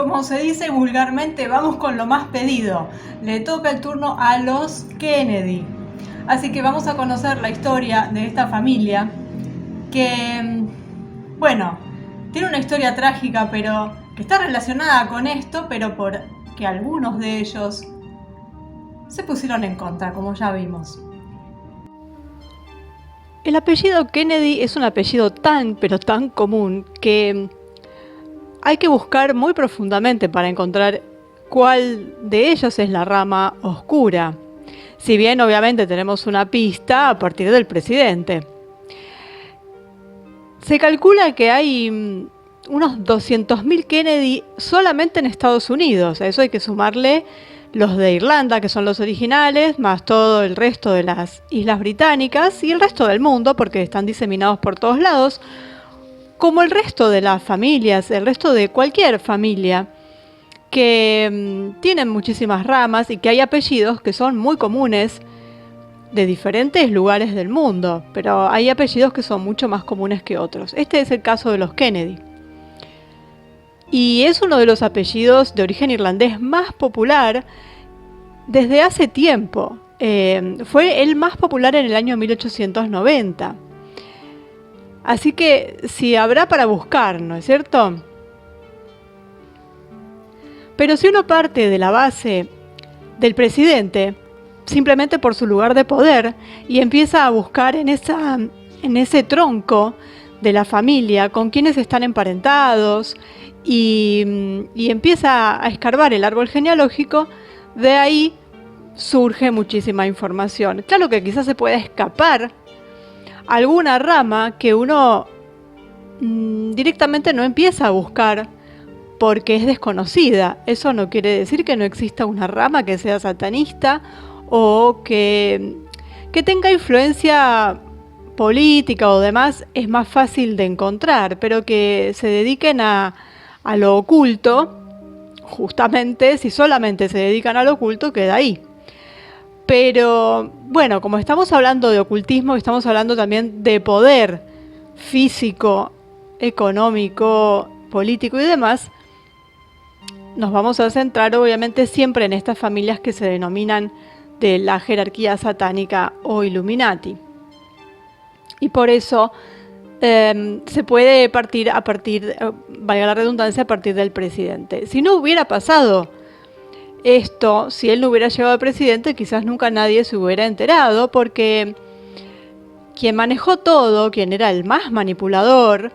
como se dice vulgarmente, vamos con lo más pedido. Le toca el turno a los Kennedy. Así que vamos a conocer la historia de esta familia que, bueno, tiene una historia trágica, pero que está relacionada con esto, pero porque algunos de ellos se pusieron en contra, como ya vimos. El apellido Kennedy es un apellido pero tan común que hay que buscar muy profundamente para encontrar cuál de ellos es la rama oscura. Si bien obviamente tenemos una pista a partir del presidente. Se calcula que hay unos 200.000 Kennedy solamente en Estados Unidos. A eso hay que sumarle los de Irlanda, que son los originales, más todo el resto de las islas británicas y el resto del mundo, porque están diseminados por todos lados, como el resto de las familias, el resto de cualquier familia, que tienen muchísimas ramas y que hay apellidos que son muy comunes de diferentes lugares del mundo, pero hay apellidos que son mucho más comunes que otros. Este es el caso de los Kennedy. Y es uno de los apellidos de origen irlandés más popular desde hace tiempo. Fue el más popular en el año 1890. Así que sí habrá para buscar, ¿no es cierto? Pero si uno parte de la base del presidente, simplemente por su lugar de poder, y empieza a buscar en ese tronco de la familia con quienes están emparentados y empieza a escarbar el árbol genealógico, de ahí surge muchísima información. Claro que quizás se pueda escapar alguna rama que uno directamente no empieza a buscar porque es desconocida. Eso no quiere decir que no exista una rama que sea satanista o que tenga influencia política o demás. Es más fácil de encontrar, pero que se dediquen a lo oculto, justamente si solamente se dedican a lo oculto, queda ahí. Pero bueno, como estamos hablando de ocultismo, estamos hablando también de poder físico, económico, político y demás, nos vamos a centrar obviamente siempre en estas familias que se denominan de la jerarquía satánica o Illuminati. Y por eso se puede partir valga la redundancia, a partir del presidente. Si no hubiera pasado esto, si él no hubiera llegado a presidente, quizás nunca nadie se hubiera enterado, porque quien manejó todo, quien era el más manipulador,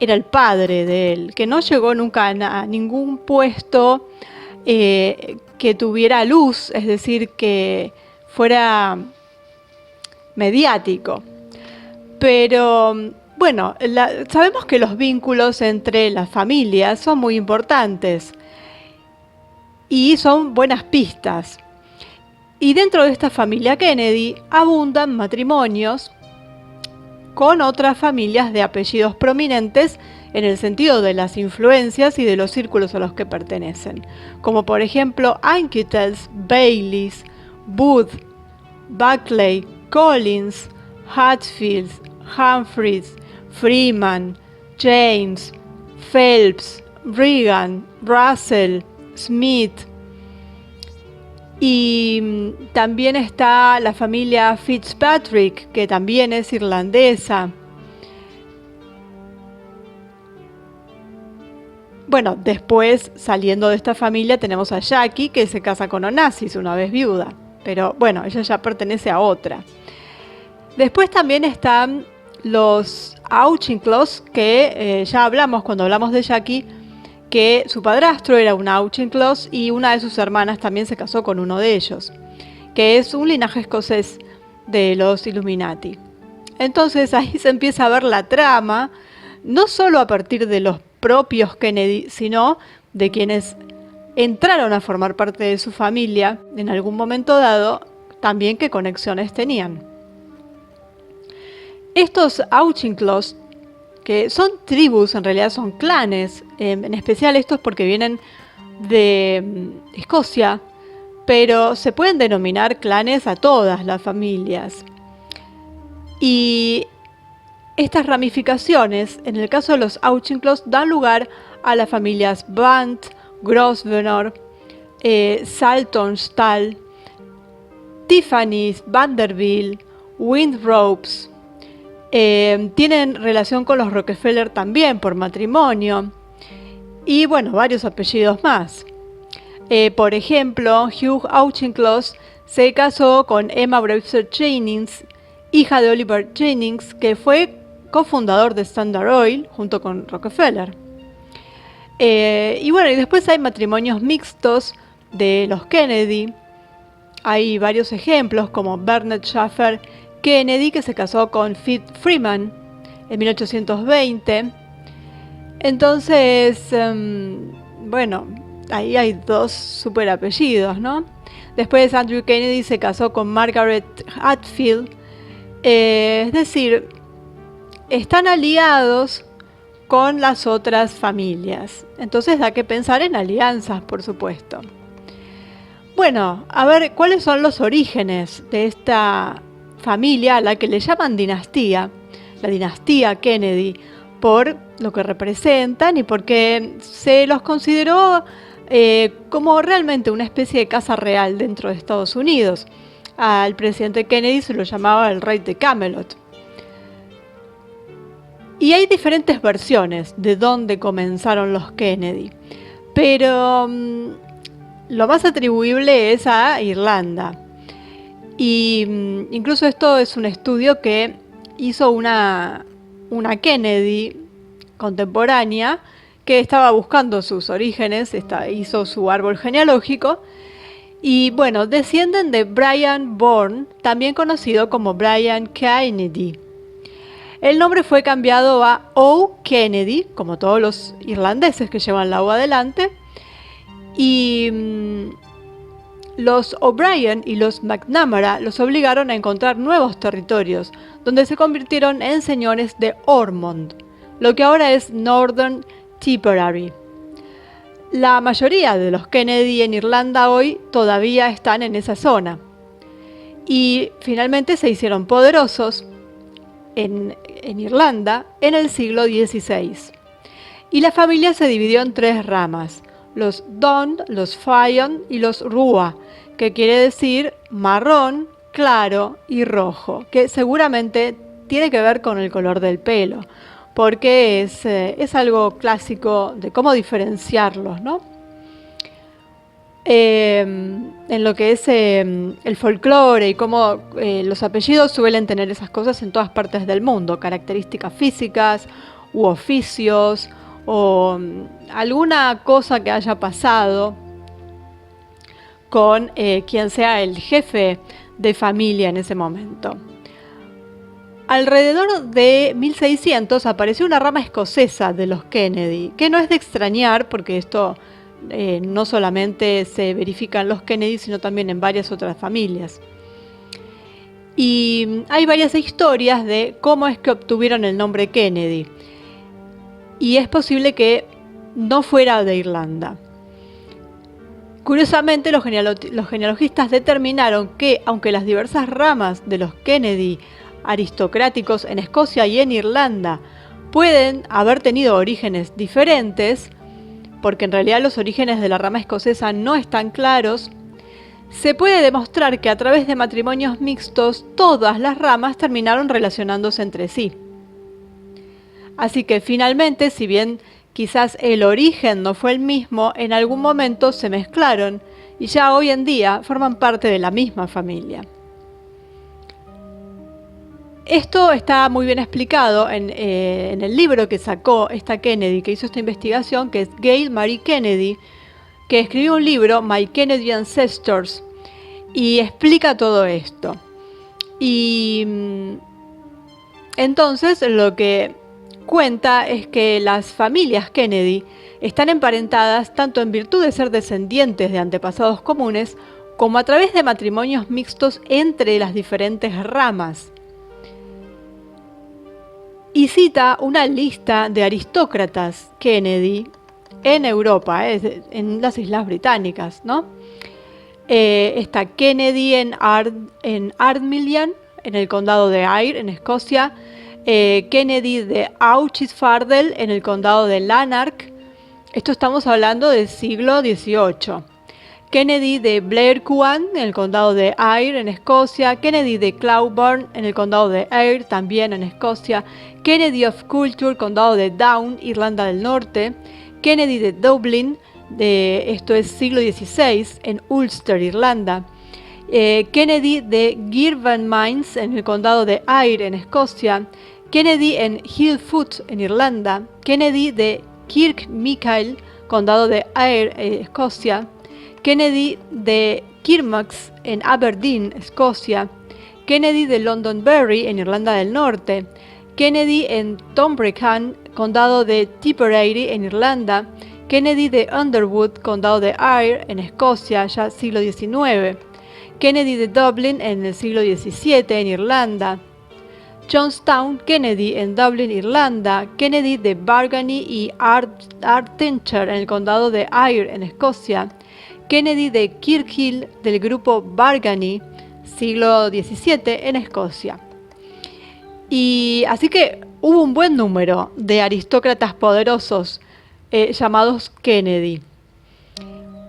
era el padre de él, que no llegó nunca a ningún puesto que tuviera luz, es decir, que fuera mediático. Pero bueno, sabemos que los vínculos entre las familias son muy importantes y son buenas pistas. Y dentro de esta familia Kennedy abundan matrimonios con otras familias de apellidos prominentes en el sentido de las influencias y de los círculos a los que pertenecen, como por ejemplo Anquetil, Baylis, Booth, Buckley, Collins, Hatfield, Humphreys, Freeman, James, Phelps, Reagan, Russell, Smith. Y también está la familia Fitzpatrick, que también es irlandesa. Bueno, después, saliendo de esta familia, tenemos a Jackie, que se casa con Onassis una vez viuda. Pero bueno, ella ya pertenece a otra. Después también están los Auchincloss, que ya hablamos cuando hablamos de Jackie, que su padrastro era un Auchincloss y una de sus hermanas también se casó con uno de ellos, que es un linaje escocés de los Illuminati. Entonces ahí se empieza a ver la trama, no solo a partir de los propios Kennedy, sino de quienes entraron a formar parte de su familia en algún momento dado, también qué conexiones tenían. Estos Auchincloss, que son tribus, en realidad son clanes, en especial estos porque vienen de Escocia, pero se pueden denominar clanes a todas las familias. Y estas ramificaciones, en el caso de los Auchincloss, dan lugar a las familias Bant, Grosvenor, Saltonstall, Tiffany's, Vanderbilt, Winthropes. Tienen relación con los Rockefeller también por matrimonio. Y bueno, varios apellidos más. Por ejemplo, Hugh Auchincloss se casó con Emma Brewster Jennings, hija de Oliver Jennings, que fue cofundador de Standard Oil junto con Rockefeller. Y bueno, y después hay matrimonios mixtos de los Kennedy. Hay varios ejemplos, como Bernard Schaffer Kennedy, que se casó con Fit Freeman en 1820. Entonces, bueno, ahí hay dos super apellidos, ¿no? Después Andrew Kennedy se casó con Margaret Hatfield. Es decir, están aliados con las otras familias. Entonces da que pensar en alianzas, por supuesto. Bueno, a ver, ¿cuáles son los orígenes de esta familia a la que le llaman dinastía? La dinastía Kennedy, por lo que representan y porque se los consideró como realmente una especie de casa real dentro de Estados Unidos. Al presidente Kennedy se lo llamaba el rey de Camelot. Y hay diferentes versiones de dónde comenzaron los Kennedy, pero lo más atribuible es a Irlanda. Y incluso esto es un estudio que hizo una Kennedy contemporánea que estaba buscando sus orígenes, hizo su árbol genealógico. Y bueno, descienden de Brian Bourne, también conocido como Brian Kennedy. El nombre fue cambiado a O. Kennedy, como todos los irlandeses que llevan la O adelante. Y los O'Brien y los McNamara los obligaron a encontrar nuevos territorios, donde se convirtieron en señores de Ormond, lo que ahora es Northern Tipperary. La mayoría de los Kennedy en Irlanda hoy todavía están en esa zona. Y finalmente se hicieron poderosos en Irlanda en el siglo XVI. Y la familia se dividió en tres ramas: los Dunn, los Fionn y los Rua, que quiere decir marrón, claro y rojo, que seguramente tiene que ver con el color del pelo, porque es algo clásico de cómo diferenciarlos, ¿no? En lo que es el folclore y cómo los apellidos suelen tener esas cosas en todas partes del mundo, características físicas u oficios o alguna cosa que haya pasado con quien sea el jefe de familia en ese momento. Alrededor de 1600 apareció una rama escocesa de los Kennedy, que no es de extrañar porque esto no solamente se verifica en los Kennedy, sino también en varias otras familias. Y hay varias historias de cómo es que obtuvieron el nombre Kennedy. Y es posible que no fuera de Irlanda. Curiosamente, los genealogistas determinaron que, aunque las diversas ramas de los Kennedy aristocráticos en Escocia y en Irlanda pueden haber tenido orígenes diferentes, porque en realidad los orígenes de la rama escocesa no están claros, se puede demostrar que a través de matrimonios mixtos todas las ramas terminaron relacionándose entre sí. Así que finalmente, si bien quizás el origen no fue el mismo, en algún momento se mezclaron y ya hoy en día forman parte de la misma familia. Esto está muy bien explicado en el libro que sacó esta Kennedy, que hizo esta investigación, que es Gail Marie Kennedy, que escribió un libro, My Kennedy Ancestors, y explica todo esto. Y entonces lo que cuenta es que las familias Kennedy están emparentadas tanto en virtud de ser descendientes de antepasados comunes, como a través de matrimonios mixtos entre las diferentes ramas. Y cita una lista de aristócratas Kennedy en Europa, en las Islas Británicas, ¿no? Está Kennedy en Ardmillan, en el condado de Ayr, en Escocia. Kennedy de Auchisfardel, en el condado de Lanark. Esto estamos hablando del siglo XVIII. Kennedy de Blairquan, en el condado de Ayr, en Escocia. Kennedy de Clauburn, en el condado de Ayr, también en Escocia. Kennedy of Culture, condado de Down, Irlanda del Norte. Kennedy de Dublin, esto es siglo XVI, en Ulster, Irlanda. Kennedy de Girvanmines, en el condado de Ayr, en Escocia. Kennedy en Hillfoot, en Irlanda. Kennedy de Kirkmichael, condado de Ayr, Escocia. Kennedy de Kirkmax en Aberdeen, Escocia. Kennedy de Londonderry en Irlanda del Norte. Kennedy en Tombrecan, condado de Tipperary en Irlanda. Kennedy de Underwood, condado de Ayr en Escocia, ya siglo XIX. Kennedy de Dublin en el siglo XVII en Irlanda. Johnstown Kennedy en Dublin, Irlanda. Kennedy de Bargany y Artenchar en el condado de Ayr en Escocia. Kennedy de Kirkhill del grupo Bargany, siglo XVII en Escocia. Y así que hubo un buen número de aristócratas poderosos llamados Kennedy.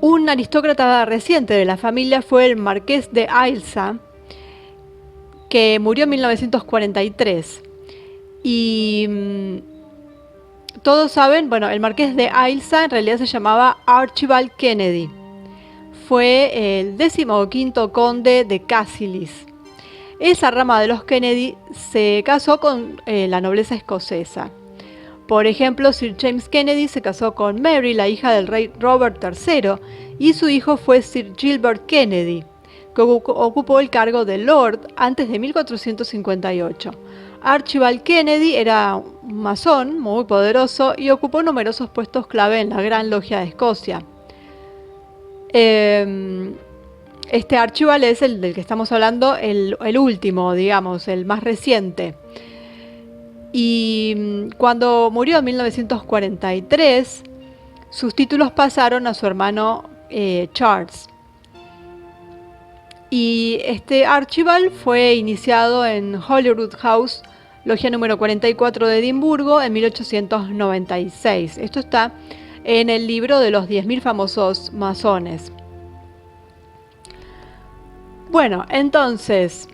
Un aristócrata reciente de la familia fue el marqués de Ailsa, que murió en 1943. Y todos saben, bueno, el marqués de Ailsa en realidad se llamaba Archibald Kennedy. Fue el 15º conde de Cassilis. Esa rama de los Kennedy se casó con la nobleza escocesa. Por ejemplo, Sir James Kennedy se casó con Mary, la hija del rey Robert III, y su hijo fue Sir Gilbert Kennedy, que ocupó el cargo de Lord antes de 1458. Archibald Kennedy era un masón muy poderoso y ocupó numerosos puestos clave en la Gran Logia de Escocia. Este Archibald es el del que estamos hablando, el último, digamos, el más reciente. Y cuando murió en 1943, sus títulos pasaron a su hermano Charles. Y este Archibald fue iniciado en Holyrood House, logia número 44 de Edimburgo, en 1896. Esto está en el libro de los 10.000 famosos masones. Bueno, entonces,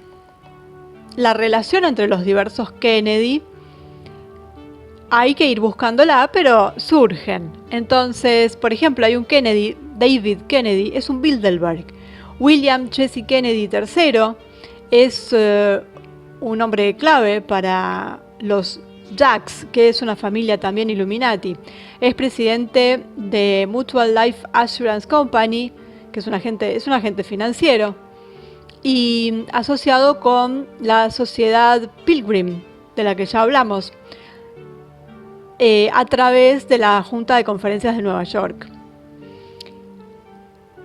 la relación entre los diversos Kennedy, hay que ir buscándola, pero surgen. Entonces, por ejemplo, hay un Kennedy, David Kennedy, es un Bilderberg. William Jesse Kennedy III es un hombre clave para los Jacks, que es una familia también Illuminati. Es presidente de Mutual Life Assurance Company, que es un agente financiero, y asociado con la sociedad Pilgrim, de la que ya hablamos, a través de la Junta de Conferencias de Nueva York.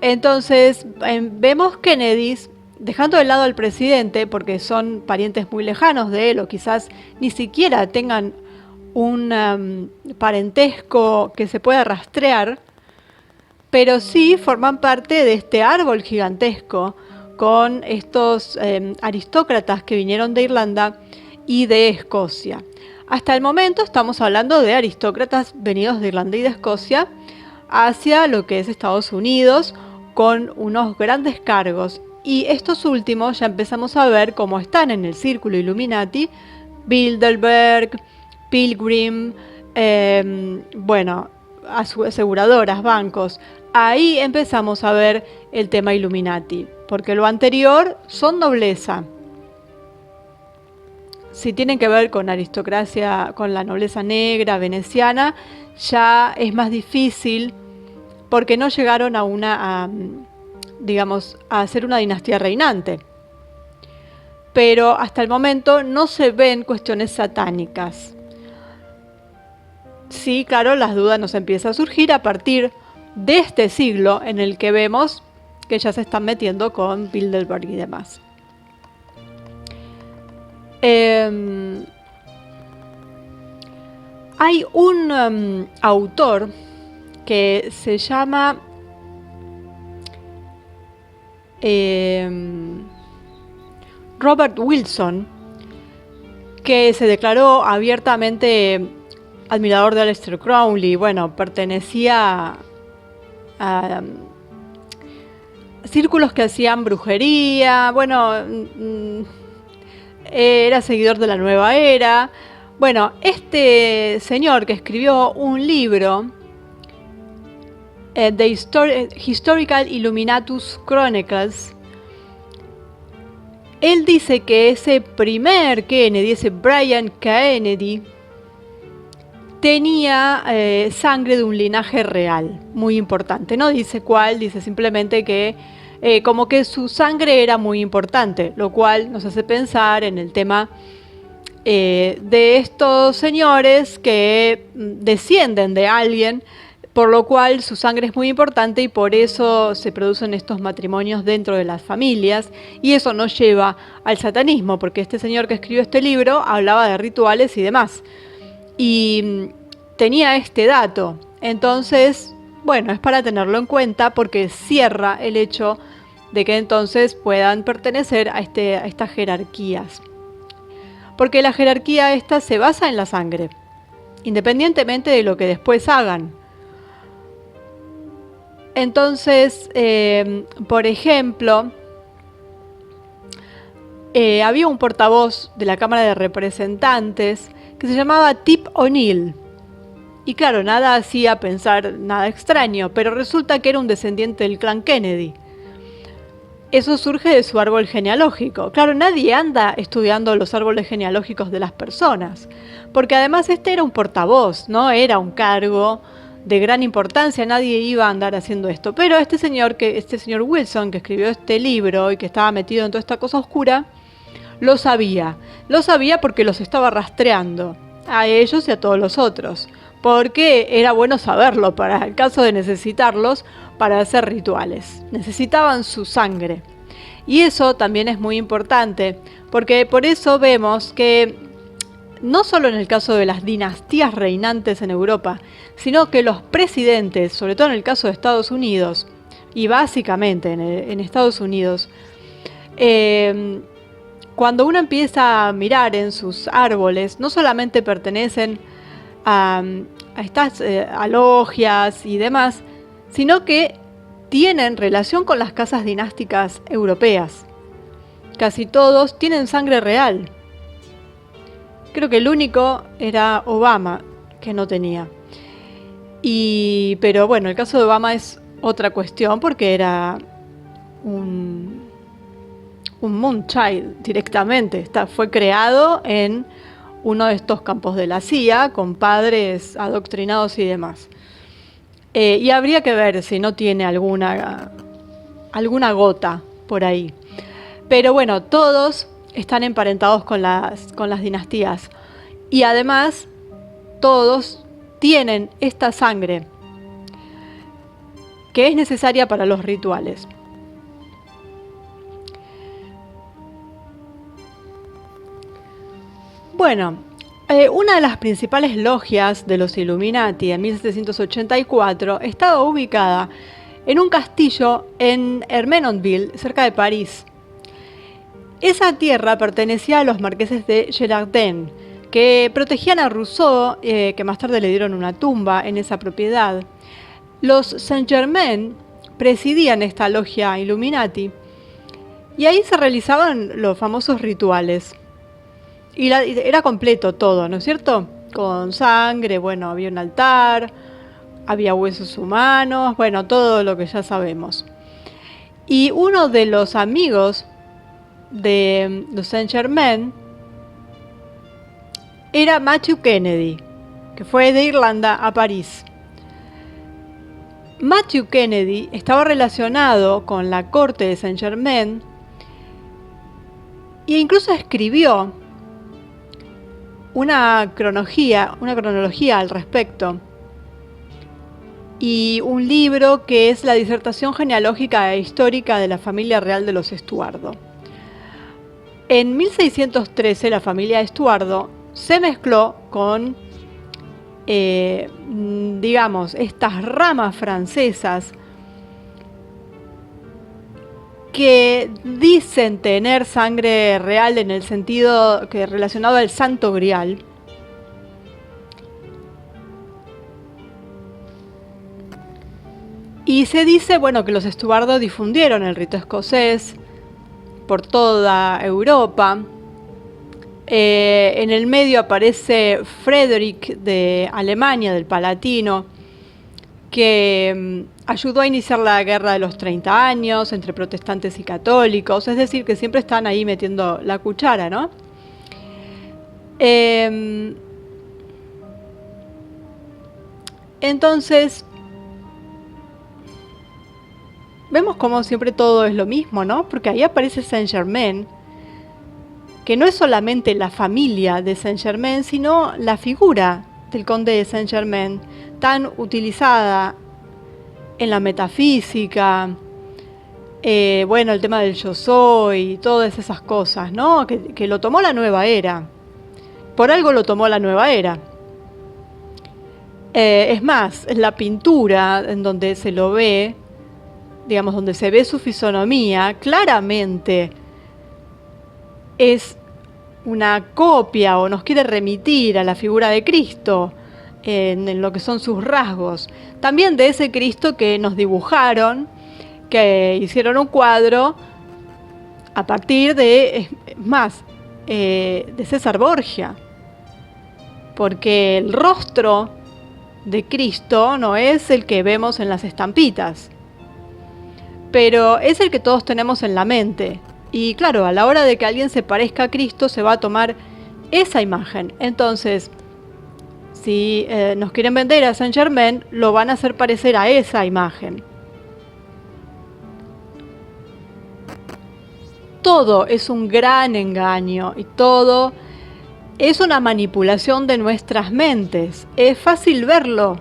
Entonces, vemos Kennedys dejando de lado al presidente, porque son parientes muy lejanos de él, o quizás ni siquiera tengan un parentesco que se pueda rastrear, pero sí forman parte de este árbol gigantesco con estos aristócratas que vinieron de Irlanda y de Escocia. Hasta el momento estamos hablando de aristócratas venidos de Irlanda y de Escocia hacia lo que es Estados Unidos, con unos grandes cargos. Y estos últimos ya empezamos a ver cómo están en el círculo Illuminati: Bilderberg, Pilgrim, aseguradoras, bancos. Ahí empezamos a ver el tema Illuminati, porque lo anterior son nobleza. Si tienen que ver con aristocracia, con la nobleza negra, veneciana, ya es más difícil, porque no llegaron a ser una dinastía reinante. Pero hasta el momento no se ven cuestiones satánicas. Sí, claro, las dudas nos empiezan a surgir a partir de este siglo, en el que vemos que ya se están metiendo con Bilderberg y demás. Hay un autor que se llama Robert Wilson, que se declaró abiertamente admirador de Aleister Crowley, bueno, pertenecía a círculos que hacían brujería, bueno, era seguidor de la nueva era. Bueno, este señor que escribió un libro, The Historical Illuminatus Chronicles, él dice que ese primer Kennedy, ese Brian Kennedy, tenía sangre de un linaje real, muy importante. No dice cuál, dice simplemente que como que su sangre era muy importante, lo cual nos hace pensar en el tema de estos señores que descienden de alguien, por lo cual su sangre es muy importante y por eso se producen estos matrimonios dentro de las familias, y eso nos lleva al satanismo, porque este señor que escribió este libro hablaba de rituales y demás, y tenía este dato. Entonces, bueno, es para tenerlo en cuenta porque cierra el hecho de que entonces puedan pertenecer a estas jerarquías. Porque la jerarquía esta se basa en la sangre, independientemente de lo que después hagan. Entonces, por ejemplo, había un portavoz de la Cámara de Representantes que se llamaba Tip O'Neill. Y claro, nada hacía pensar nada extraño, pero resulta que era un descendiente del clan Kennedy. Eso surge de su árbol genealógico. Claro, nadie anda estudiando los árboles genealógicos de las personas, porque además este era un portavoz, no era un cargo de gran importancia, nadie iba a andar haciendo esto. Pero este señor Wilson, que escribió este libro y que estaba metido en toda esta cosa oscura, lo sabía porque los estaba rastreando, a ellos y a todos los otros, porque era bueno saberlo para el caso de necesitarlos para hacer rituales. Necesitaban su sangre. Y eso también es muy importante, porque por eso vemos que no solo en el caso de las dinastías reinantes en Europa, sino que los presidentes, sobre todo en el caso de Estados Unidos, y básicamente en Estados Unidos, cuando uno empieza a mirar en sus árboles, no solamente pertenecen a estas a logias y demás, sino que tienen relación con las casas dinásticas europeas. Casi todos tienen sangre real. Creo que el único era Obama, que no tenía. Pero bueno, el caso de Obama es otra cuestión porque era un Moonchild directamente. Fue creado en uno de estos campos de la CIA, con padres adoctrinados y demás. Y habría que ver si no tiene alguna gota por ahí. Pero bueno, todos están emparentados con las dinastías. Y además, todos tienen esta sangre que es necesaria para los rituales. Bueno, una de las principales logias de los Illuminati en 1784 estaba ubicada en un castillo en Hermenonville, cerca de París. Esa tierra pertenecía a los marqueses de Girardin, que protegían a Rousseau, que más tarde le dieron una tumba en esa propiedad. Los Saint-Germain presidían esta logia Illuminati y ahí se realizaban los famosos rituales. Y era completo todo, ¿no es cierto? Con sangre, bueno, había un altar, había huesos humanos, bueno, todo lo que ya sabemos. Y uno de los amigos de los Saint-Germain era Matthew Kennedy, que fue de Irlanda a París. Matthew Kennedy estaba relacionado con la corte de Saint-Germain e incluso escribió una cronología al respecto, y un libro que es la disertación genealógica e histórica de la familia real de los Estuardo. En 1613 la familia Estuardo se mezcló con, digamos, estas ramas francesas que dicen tener sangre real en el sentido que relacionado al Santo Grial, Y se dice, bueno, que los Estuardo difundieron el rito escocés por toda Europa. En el medio aparece Frederick de Alemania, del Palatino, que ayudó a iniciar la guerra de los 30 años entre protestantes y católicos, es decir, que siempre están ahí metiendo la cuchara, ¿no? Entonces, vemos como siempre todo es lo mismo, ¿no? Porque ahí aparece Saint-Germain, que no es solamente la familia de Saint-Germain, sino la figura del conde de Saint-Germain, tan utilizada en la metafísica, bueno, el tema del yo soy, y todas esas cosas, ¿no? Que lo tomó la nueva era. Por algo lo tomó la nueva era. Es más, en la pintura en donde se lo ve, digamos, donde se ve su fisonomía, claramente es una copia o nos quiere remitir a la figura de Cristo en lo que son sus rasgos. También de ese Cristo que nos dibujaron, que hicieron un cuadro a partir de, de César Borgia. Porque el rostro de Cristo no es el que vemos en las estampitas, pero es el que todos tenemos en la mente. Y claro, a la hora de que alguien se parezca a Cristo, se va a tomar esa imagen. Entonces, si nos quieren vender a Saint-Germain, lo van a hacer parecer a esa imagen. Todo es un gran engaño y todo es una manipulación de nuestras mentes. Es fácil verlo.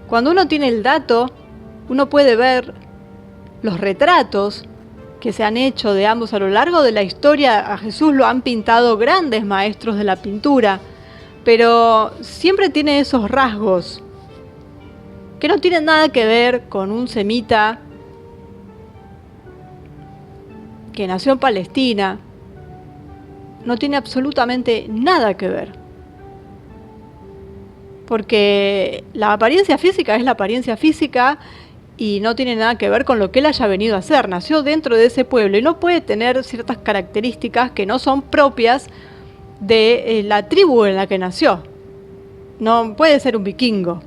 Cuando uno tiene el dato, uno puede ver los retratos que se han hecho de ambos a lo largo de la historia. A Jesús lo han pintado grandes maestros de la pintura, pero siempre tiene esos rasgos que no tienen nada que ver con un semita que nació en Palestina. No tiene absolutamente nada que ver. Porque la apariencia física es la apariencia física y no tiene nada que ver con lo que él haya venido a hacer. Nació dentro de ese pueblo y no puede tener ciertas características que no son propias de la tribu en la que nació. No puede ser un vikingo.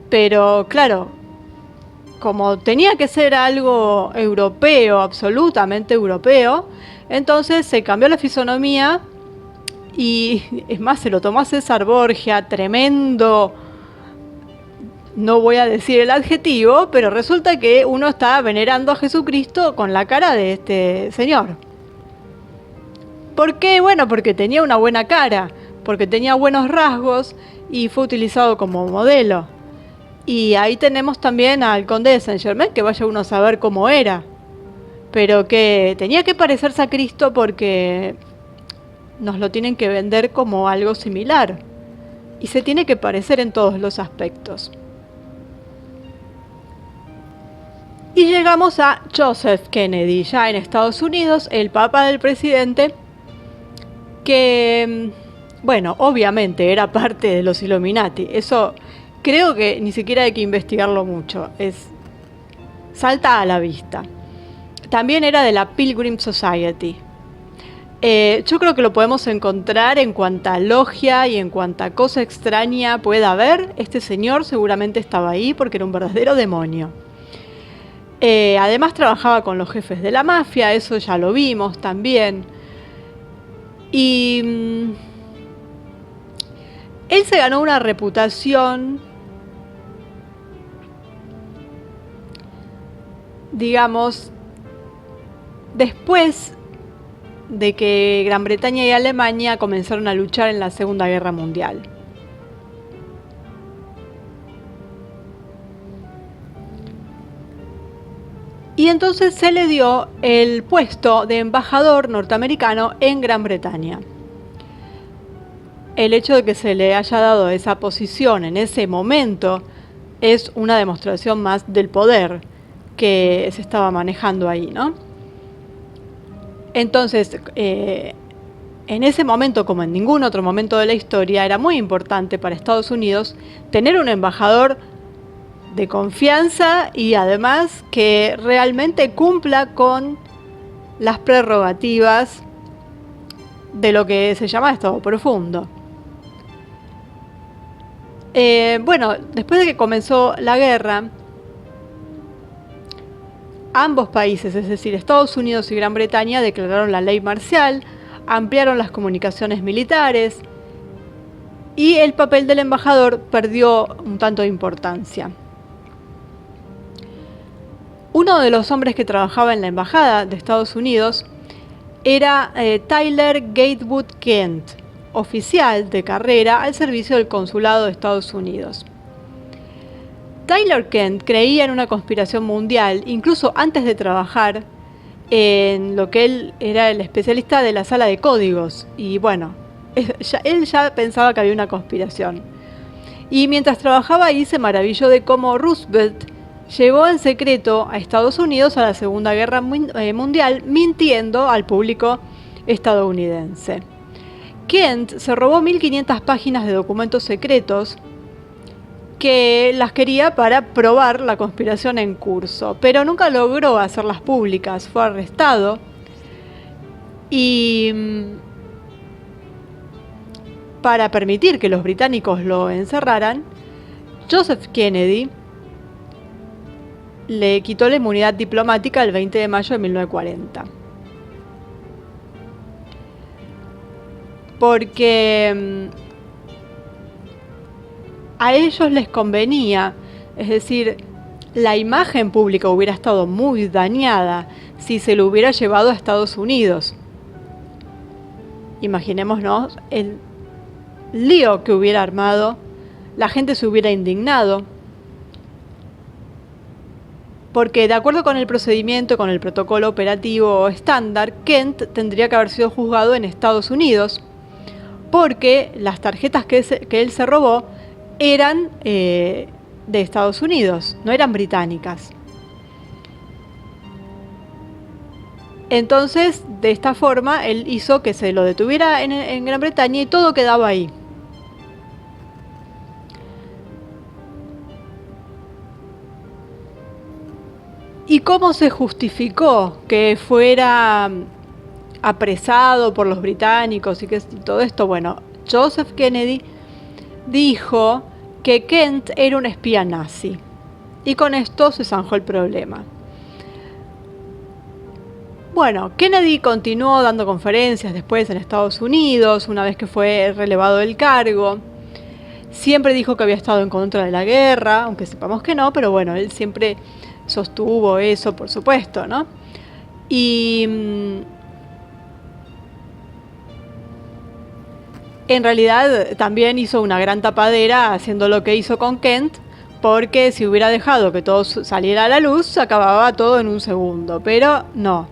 Pero claro, como tenía que ser algo europeo, absolutamente europeo, entonces se cambió la fisonomía y es más, se lo tomó a César Borgia, tremendo, no voy a decir el adjetivo, pero resulta que uno está venerando a Jesucristo con la cara de este señor. ¿Por qué? Bueno, porque tenía una buena cara, porque tenía buenos rasgos y fue utilizado como modelo. Y ahí tenemos también al conde de Saint-Germain, que vaya uno a saber cómo era, pero que tenía que parecerse a Cristo porque nos lo tienen que vender como algo similar y se tiene que parecer en todos los aspectos. Y llegamos a Joseph Kennedy, ya en Estados Unidos, el papá del presidente, que, bueno, obviamente era parte de los Illuminati. Eso creo que ni siquiera hay que investigarlo mucho, salta a la vista. También era de la Pilgrim Society. Yo creo que lo podemos encontrar en cuanta logia y en cuanta cosa extraña pueda haber. Este señor seguramente estaba ahí porque era un verdadero demonio. Además trabajaba con los jefes de la mafia, eso ya lo vimos también. Y él se ganó una reputación, digamos, después de que Gran Bretaña y Alemania comenzaron a luchar en la Segunda Guerra Mundial. Y entonces se le dio el puesto de embajador norteamericano en Gran Bretaña. El hecho de que se le haya dado esa posición en ese momento es una demostración más del poder que se estaba manejando ahí, ¿no? Entonces, en ese momento, como en ningún otro momento de la historia, era muy importante para Estados Unidos tener un embajador de confianza y además que realmente cumpla con las prerrogativas de lo que se llama Estado profundo. Bueno, después de que comenzó la guerra, ambos países, es decir, Estados Unidos y Gran Bretaña, declararon la ley marcial, ampliaron las comunicaciones militares y el papel del embajador perdió un tanto de importancia. Uno de los hombres que trabajaba en la embajada de Estados Unidos era Tyler Gatewood Kent, oficial de carrera al servicio del consulado de Estados Unidos. Tyler Kent creía en una conspiración mundial, incluso antes de trabajar en lo que él era el especialista de la sala de códigos. Y bueno, él ya pensaba que había una conspiración. Y mientras trabajaba ahí se maravilló de cómo Roosevelt llevó en secreto a Estados Unidos a la Segunda Guerra Mundial, mintiendo al público estadounidense. Kent se robó 1500 páginas de documentos secretos que las quería para probar la conspiración en curso, pero nunca logró hacerlas públicas. Fue arrestado y para permitir que los británicos lo encerraran, Joseph Kennedy le quitó la inmunidad diplomática el 20 de mayo de 1940. Porque a ellos les convenía, es decir, la imagen pública hubiera estado muy dañada si se lo hubiera llevado a Estados Unidos. Imaginémonos el lío que hubiera armado, la gente se hubiera indignado, porque de acuerdo con el procedimiento, con el protocolo operativo estándar, Kent tendría que haber sido juzgado en Estados Unidos, porque las tarjetas que él se robó eran de Estados Unidos, no eran británicas. Entonces, de esta forma, él hizo que se lo detuviera en Gran Bretaña y todo quedaba ahí. ¿Y cómo se justificó que fuera apresado por los británicos y que todo esto? Bueno, Joseph Kennedy dijo que Kent era un espía nazi y con esto se zanjó el problema. Bueno, Kennedy continuó dando conferencias después en Estados Unidos, una vez que fue relevado del cargo. Siempre dijo que había estado en contra de la guerra, aunque sepamos que no, pero bueno, él siempre sostuvo eso, por supuesto, ¿no? Y en realidad también hizo una gran tapadera haciendo lo que hizo con Kent, porque si hubiera dejado que todo saliera a la luz, se acababa todo en un segundo, pero no.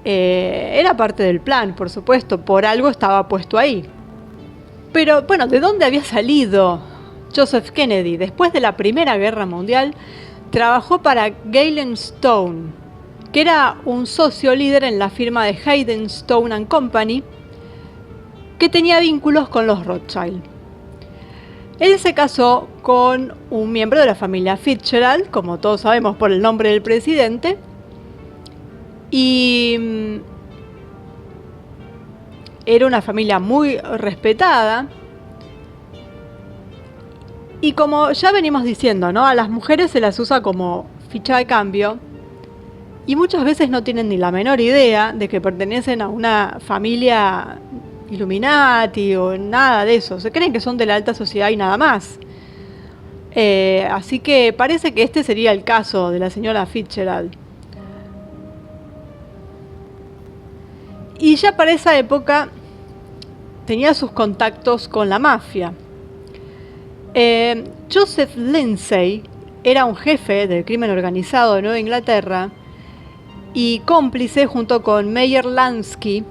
Era parte del plan, por supuesto, por algo estaba puesto ahí. Pero bueno, ¿de dónde había salido Joseph Kennedy? Después de la Primera Guerra Mundial, trabajó para Galen Stone, que era un socio líder en la firma de Hayden Stone & Company, que tenía vínculos con los Rothschild. Él se casó con un miembro de la familia Fitzgerald, como todos sabemos por el nombre del presidente, y era una familia muy respetada. Y como ya venimos diciendo, ¿no? A las mujeres se las usa como ficha de cambio y muchas veces no tienen ni la menor idea de que pertenecen a una familia Illuminati o nada de eso. Se creen que son de la alta sociedad y nada más. Así que parece que este sería el caso de la señora Fitzgerald. Y ya para esa época tenía sus contactos con la mafia. Joseph Lindsay era un jefe del crimen organizado de Nueva Inglaterra y cómplice junto con Meyer Lansky,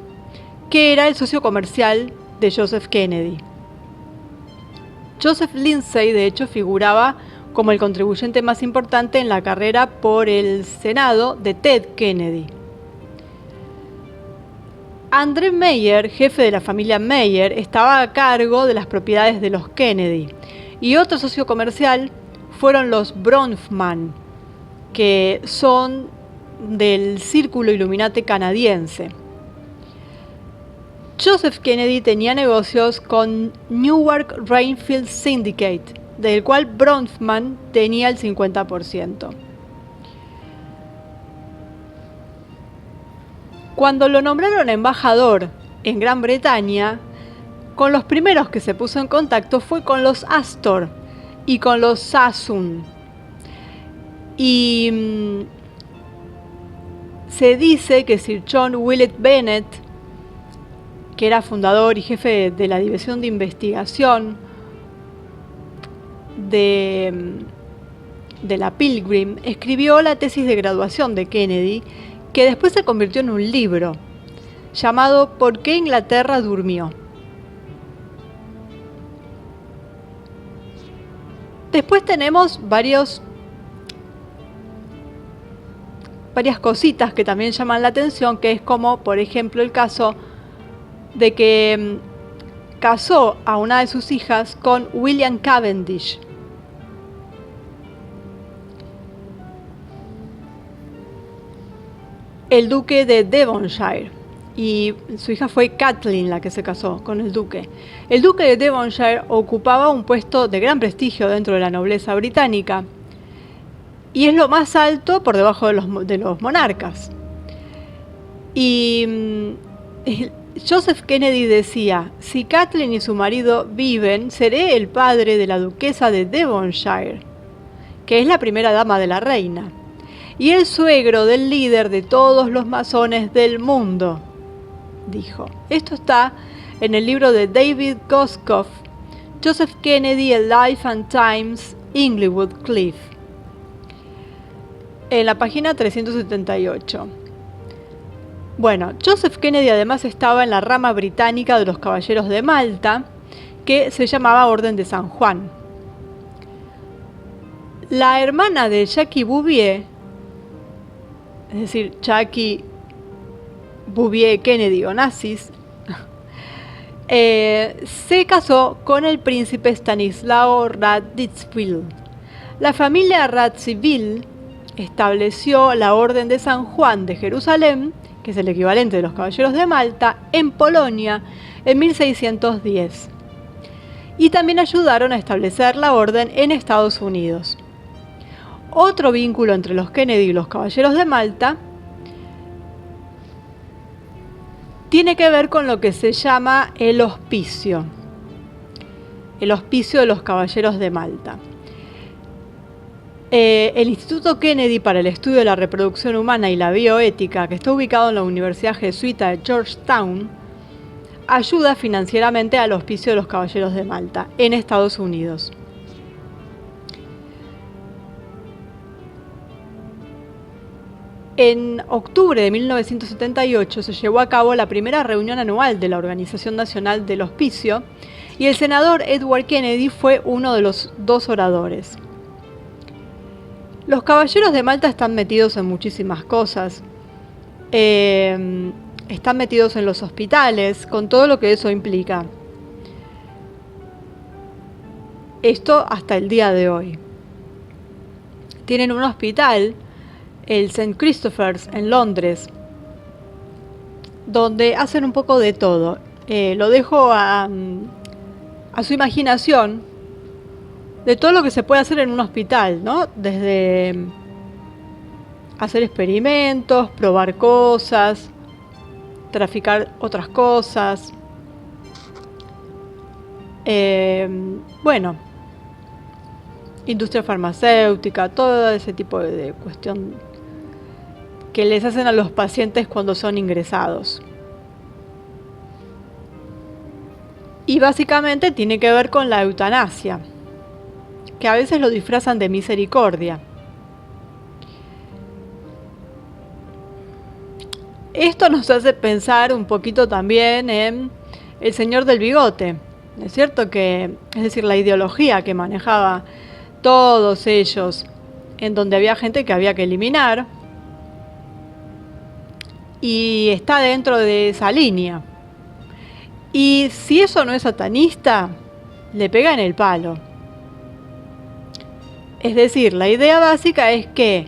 que era el socio comercial de Joseph Kennedy. Joseph Lindsay, de hecho, figuraba como el contribuyente más importante en la carrera por el Senado de Ted Kennedy. Andrew Meyer, jefe de la familia Meyer, estaba a cargo de las propiedades de los Kennedy. Y otro socio comercial fueron los Bronfman, que son del Círculo Illuminati canadiense. Joseph Kennedy tenía negocios con Newark Rainfield Syndicate, del cual Bronfman tenía el 50%. Cuando lo nombraron embajador en Gran Bretaña, con los primeros que se puso en contacto fue con los Astor y con los Sassoon. Y se dice que Sir John Willett Bennet, que era fundador y jefe de la División de Investigación de la Pilgrim, escribió la tesis de graduación de Kennedy, que después se convirtió en un libro llamado ¿Por qué Inglaterra durmió? Después tenemos varias cositas que también llaman la atención, que es como, por ejemplo, el caso de que casó a una de sus hijas con William Cavendish. El duque de Devonshire, y su hija fue Kathleen la que se casó con el duque. El duque de Devonshire ocupaba un puesto de gran prestigio dentro de la nobleza británica y es lo más alto por debajo de los monarcas. Y Joseph Kennedy decía: si Kathleen y su marido viven, seré el padre de la duquesa de Devonshire, que es la primera dama de la reina, y el suegro del líder de todos los masones del mundo, dijo. Esto está en el libro de David Goscoff, Joseph Kennedy, A Life and Times, Inglewood Cliff, en la página 378. Bueno, Joseph Kennedy además estaba en la rama británica de los Caballeros de Malta, que se llamaba Orden de San Juan. La hermana de Jackie Bouvier, es decir, Jackie Bouvier Kennedy Onassis, se casó con el príncipe Stanislao Radziwiłł. La familia Radziwiłł estableció la Orden de San Juan de Jerusalén, que es el equivalente de los Caballeros de Malta, en Polonia en 1610. Y también ayudaron a establecer la orden en Estados Unidos. Otro vínculo entre los Kennedy y los Caballeros de Malta tiene que ver con lo que se llama el hospicio de los Caballeros de Malta. El Instituto Kennedy para el Estudio de la Reproducción Humana y la Bioética, que está ubicado en la Universidad Jesuita de Georgetown, ayuda financieramente al Hospicio de los Caballeros de Malta en Estados Unidos. En octubre de 1978 se llevó a cabo la primera reunión anual de la Organización Nacional del Hospicio y el senador Edward Kennedy fue uno de los dos oradores. Los Caballeros de Malta están metidos en muchísimas cosas. Están metidos en los hospitales, con todo lo que eso implica. Esto hasta el día de hoy. Tienen un hospital, el St. Christopher's en Londres, donde hacen un poco de todo. Lo dejo a su imaginación de todo lo que se puede hacer en un hospital, ¿no? Desde hacer experimentos, probar cosas, traficar otras cosas. Bueno, industria farmacéutica, todo ese tipo de cuestión que les hacen a los pacientes cuando son ingresados. Y básicamente tiene que ver con la eutanasia, que a veces lo disfrazan de misericordia. Esto nos hace pensar un poquito también en el señor del bigote, ¿no es cierto? Es decir, la ideología que manejaba todos ellos, en donde había gente que había que eliminar, y está dentro de esa línea. Y si eso no es satanista, le pega en el palo. Es decir, la idea básica es que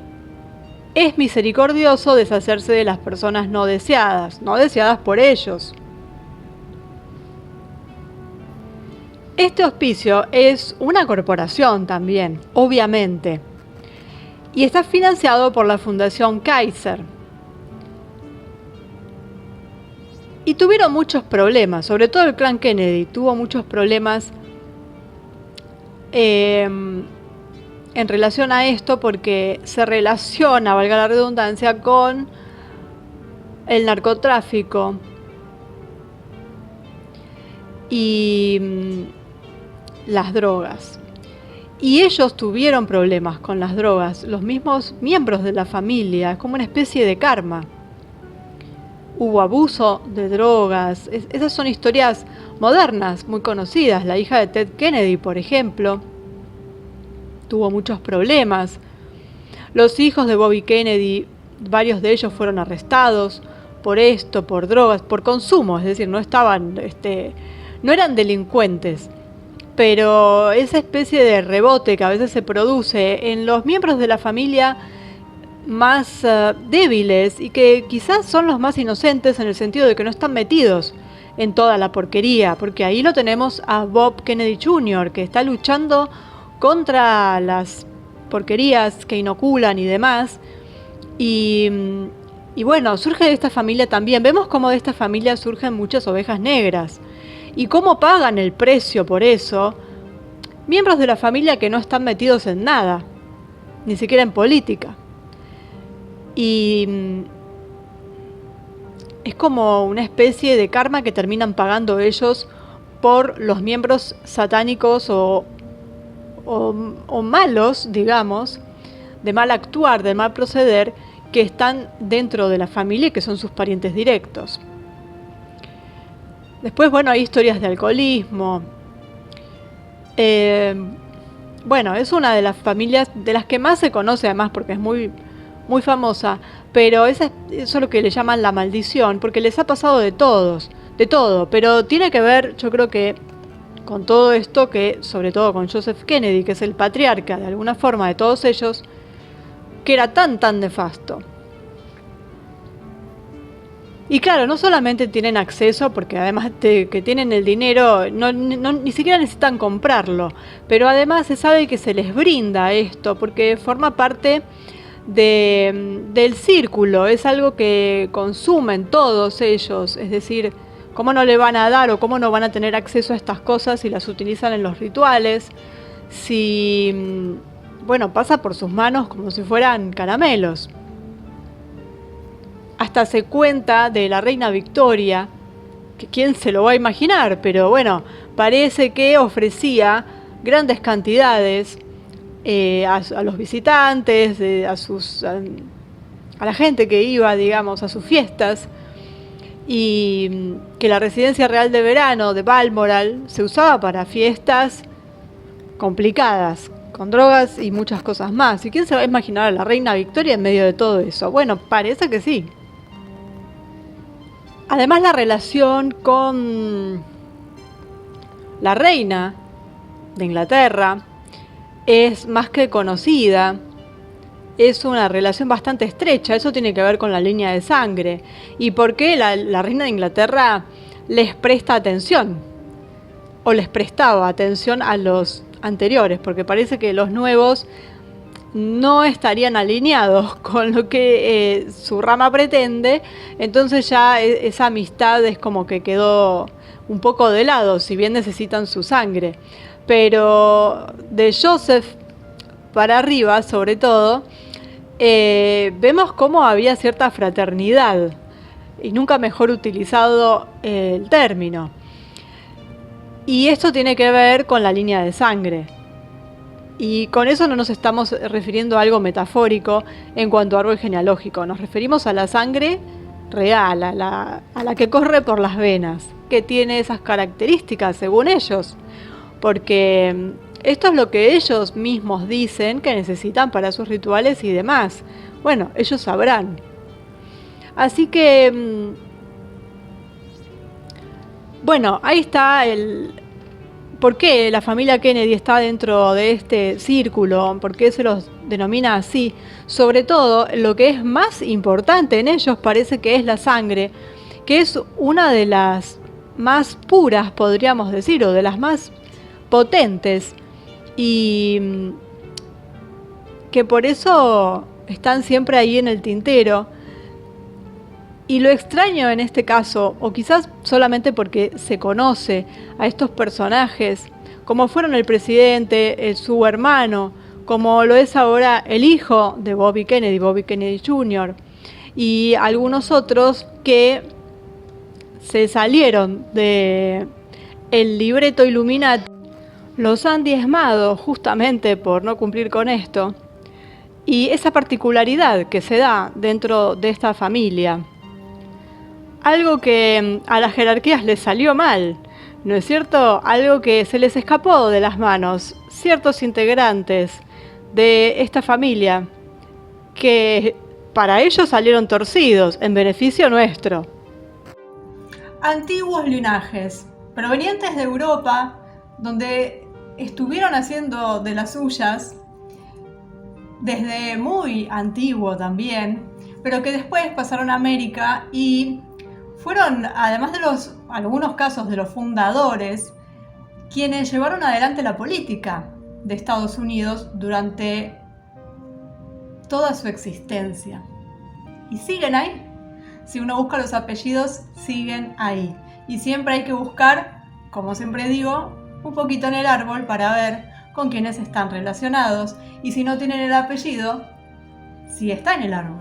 es misericordioso deshacerse de las personas no deseadas por ellos. Este hospicio es una corporación también, obviamente, y está financiado por la Fundación Kaiser. Y tuvieron muchos problemas, sobre todo el clan Kennedy tuvo muchos problemas en relación a esto, porque se relaciona, valga la redundancia, con el narcotráfico y las drogas. Y ellos tuvieron problemas con las drogas, los mismos miembros de la familia, es como una especie de karma. Hubo abuso de drogas, esas son historias modernas, muy conocidas. La hija de Ted Kennedy, por ejemplo, tuvo muchos problemas. Los hijos de Bobby Kennedy, varios de ellos fueron arrestados por esto, por drogas, por consumo, es decir, no eran delincuentes. Pero esa especie de rebote que a veces se produce en los miembros de la familia más débiles y que quizás son los más inocentes en el sentido de que no están metidos en toda la porquería, porque ahí lo tenemos a Bob Kennedy Jr., que está luchando contra las porquerías que inoculan y demás, y bueno, surge de esta familia también, vemos cómo de esta familia surgen muchas ovejas negras, y cómo pagan el precio por eso miembros de la familia que no están metidos en nada, ni siquiera en política. Y es como una especie de karma que terminan pagando ellos por los miembros satánicos o malos, digamos, de mal actuar, de mal proceder, que están dentro de la familia y que son sus parientes directos. Después, bueno, hay historias de alcoholismo. Bueno, es una de las familias de las que más se conoce, además, porque es muy, muy famosa, pero eso es lo que le llaman la maldición, porque les ha pasado de todo, pero tiene que ver, yo creo que con todo esto, que sobre todo con Joseph Kennedy, que es el patriarca de alguna forma de todos ellos, que era tan nefasto. Y claro, no solamente tienen acceso, porque además de que tienen el dinero, ni siquiera necesitan comprarlo, pero además se sabe que se les brinda esto, porque forma parte del círculo, es algo que consumen todos ellos, es decir, ¿cómo no le van a dar o cómo no van a tener acceso a estas cosas si las utilizan en los rituales? Si, bueno, pasa por sus manos como si fueran caramelos. Hasta se cuenta de la reina Victoria, que quién se lo va a imaginar, pero bueno, parece que ofrecía grandes cantidades a los visitantes, a la gente que iba, digamos, a sus fiestas, y que la residencia real de verano de Balmoral se usaba para fiestas complicadas, con drogas y muchas cosas más. ¿Y quién se va a imaginar a la reina Victoria en medio de todo eso? Bueno, parece que sí. Además, la relación con la reina de Inglaterra es más que conocida, es una relación bastante estrecha, eso tiene que ver con la línea de sangre. ¿Y por qué la reina de Inglaterra les presta atención? O les prestaba atención a los anteriores, porque parece que los nuevos no estarían alineados con lo que su rama pretende, entonces ya esa amistad es como que quedó un poco de lado, si bien necesitan su sangre. Pero de Joseph para arriba, sobre todo, vemos cómo había cierta fraternidad, y nunca mejor utilizado el término. Y esto tiene que ver con la línea de sangre. Y con eso no nos estamos refiriendo a algo metafórico en cuanto a árbol genealógico. Nos referimos a la sangre real, a la que corre por las venas, que tiene esas características según ellos. Porque esto es lo que ellos mismos dicen que necesitan para sus rituales y demás. Bueno, ellos sabrán. Así que, bueno, ahí está ¿Por qué la familia Kennedy está dentro de este círculo? ¿Por qué se los denomina así? Sobre todo, lo que es más importante en ellos parece que es la sangre, que es una de las más puras, podríamos decir, o de las más potentes, y que por eso están siempre ahí en el tintero. Y lo extraño en este caso, o quizás solamente porque se conoce a estos personajes, como fueron el presidente, su hermano, como lo es ahora el hijo de Bobby Kennedy Jr., y algunos otros que se salieron de el libreto Illuminati, los han diezmado justamente por no cumplir con esto, y esa particularidad que se da dentro de esta familia. Algo que a las jerarquías les salió mal, ¿no es cierto? Algo que se les escapó de las manos, ciertos integrantes de esta familia, que para ellos salieron torcidos, en beneficio nuestro. Antiguos linajes, provenientes de Europa, donde estuvieron haciendo de las suyas, desde muy antiguo también, pero que después pasaron a América y fueron, además de algunos casos de los fundadores, quienes llevaron adelante la política de Estados Unidos durante toda su existencia. Y siguen ahí. Si uno busca los apellidos, siguen ahí. Y siempre hay que buscar, como siempre digo, un poquito en el árbol para ver con quiénes están relacionados. Y si no tienen el apellido, sí está en el árbol.